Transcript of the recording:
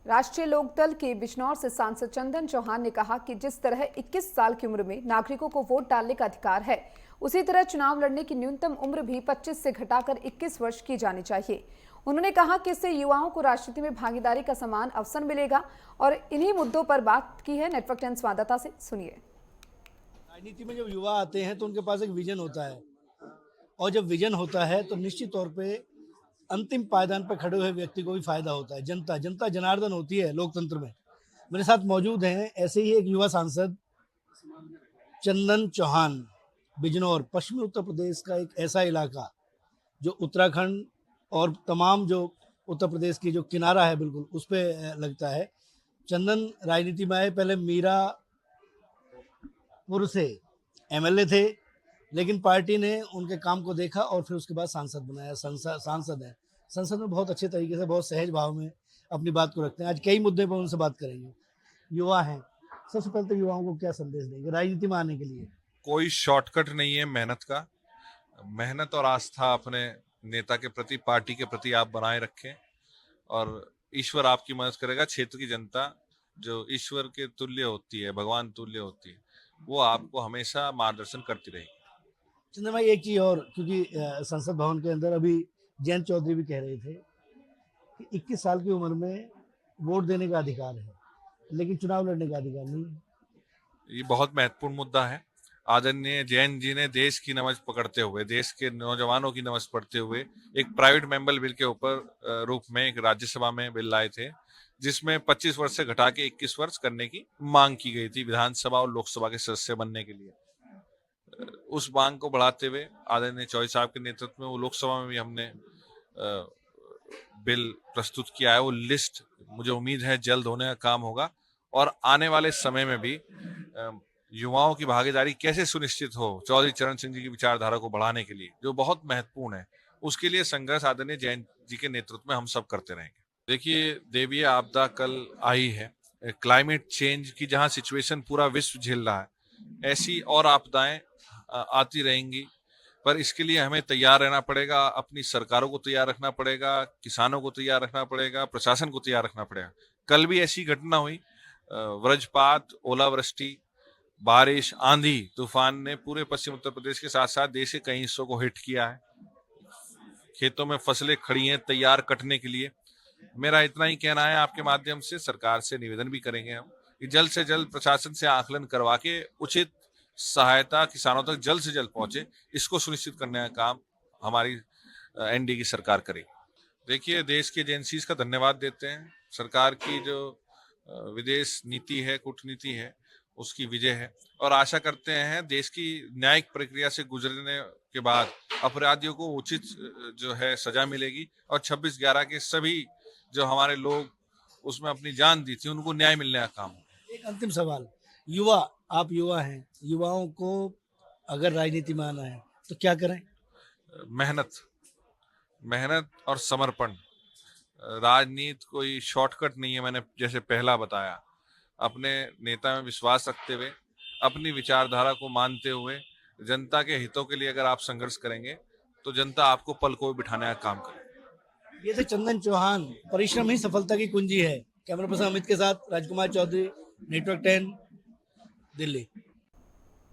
राष्ट्रीय लोकदल के बिजनौर से सांसद चंदन चौहान ने कहा कि जिस तरह 21 साल की उम्र में नागरिकों को वोट डालने का अधिकार है, उसी तरह चुनाव लड़ने की न्यूनतम उम्र भी 25 से घटाकर 21 वर्ष की जानी चाहिए। उन्होंने कहा कि इससे युवाओं को राजनीति में भागीदारी का समान अवसर मिलेगा और इन्हीं मुद्दों पर बात की है नेटवर्क 10 संवाददाता से। सुनिए। राजनीति में जब युवा आते हैं तो उनके पास एक विजन होता है, और जब विजन होता है तो निश्चित तौर पे अंतिम पायदान पर खड़े हुए व्यक्ति को भी फायदा होता है। जनता जनता जनार्दन होती है लोकतंत्र में। मेरे साथ मौजूद हैं ऐसे ही एक युवा सांसद चंदन चौहान। बिजनौर पश्चिमी उत्तर प्रदेश का एक ऐसा इलाका जो उत्तराखंड और तमाम जो उत्तर प्रदेश की जो किनारा है बिल्कुल उस पर लगता है। चंदन राजनीति में आए, पहले मीरापुर से एमएलए थे, लेकिन पार्टी ने उनके काम को देखा और फिर उसके बाद सांसद बनाया। सांसद है, संसद में बहुत अच्छे तरीके से, बहुत सहज भाव में अपनी बात को रखते हैं। आज कई मुद्दे पर उनसे बात करेंगे। युवा हैं, सबसे पहले तो युवाओं को क्या संदेश देंगे राजनीति में आने के लिए? कोई शॉर्टकट नहीं है मेहनत का। मेहनत और आस्था अपने नेता के प्रति, पार्टी के प्रति आप बनाए रखें और ईश्वर आपकी मदद करेगा। क्षेत्र की जनता जो ईश्वर के तुल्य होती है, भगवान तुल्य होती है, वो आपको हमेशा मार्गदर्शन करती रहेगी। चंद्र भाई, एक चीज और, क्योंकि संसद भवन के अंदर अभी जयंत चौधरी भी कह रहे थे कि 21 साल की उम्र में वोट देने का अधिकार है, लेकिन चुनाव लड़ने का अधिकार नहीं है। ये बहुत महत्वपूर्ण मुद्दा है। आदरणीय जैन जी ने देश की नब्ज पकड़ते हुए, देश के नौजवानों की नब्ज पकड़ते हुए एक प्राइवेट मेंबर बिल के ऊपर रूप में एक राज्यसभा में बिल लाए थे, जिसमें 25 वर्ष से घटा के 21 वर्ष करने की मांग की गई थी विधानसभा और लोकसभा के सदस्य बनने के लिए। उस मांग को बढ़ाते हुए आदरणीय चौधरी साहब के नेतृत्व में वो लोकसभा में भी हमने बिल प्रस्तुत किया है। वो लिस्ट मुझे उम्मीद है जल्द होने का काम होगा और आने वाले समय में भी युवाओं की भागीदारी कैसे सुनिश्चित हो चौधरी चरण सिंह जी की विचारधारा को बढ़ाने के लिए, जो बहुत महत्वपूर्ण है, उसके लिए संघर्ष आदरणीय जैन जी के नेतृत्व में हम सब करते रहेंगे। देखिए, देवीय आपदा कल आई है। क्लाइमेट चेंज की जहां सिचुएशन पूरा विश्व झेल रहा है, ऐसी और आपदाएं आती रहेंगी, पर इसके लिए हमें तैयार रहना पड़ेगा। अपनी सरकारों को तैयार रखना पड़ेगा, किसानों को तैयार रखना पड़ेगा, प्रशासन को तैयार रखना पड़ेगा। कल भी ऐसी घटना हुई, वज्रपात, ओलावृष्टि, बारिश, आंधी, तूफान ने पूरे पश्चिम उत्तर प्रदेश के साथ साथ देश के कई हिस्सों को हिट किया है। खेतों में फसलें खड़ी हैं तैयार कटने के लिए। मेरा इतना ही कहना है, आपके माध्यम से सरकार से निवेदन भी करेंगे हम कि जल्द से जल्द प्रशासन से आकलन करवा के उचित सहायता किसानों तक जल्द से जल्द पहुंचे, इसको सुनिश्चित करने का काम हमारी एनडीए की सरकार करेगी। देखिए, देश की एजेंसीज का धन्यवाद देते हैं। सरकार की जो विदेश नीति है, कूटनीति है, उसकी विजय है और आशा करते हैं देश की न्यायिक प्रक्रिया से गुजरने के बाद अपराधियों को उचित जो है सजा मिलेगी और 26/11 के सभी जो हमारे लोग उसमें अपनी जान दी थी उनको न्याय मिलने का काम हो। एक अंतिम सवाल, युवा, आप युवा हैं, युवाओं को अगर राजनीति में आना है तो क्या करें? मेहनत और समर्पण। राजनीति कोई शॉर्टकट नहीं है। मैंने जैसे पहला बताया, अपने नेता में विश्वास रखते हुए, अपनी विचारधारा को मानते हुए, जनता के हितों के लिए अगर आप संघर्ष करेंगे तो जनता आपको पल को बिठाने का काम करेगी। ये थे चंदन चौहान। परिश्रम ही सफलता की कुंजी है। कैमरा पर्सन अमित के साथ राजकुमार चौधरी, नेटवर्क 10, दिल्ली।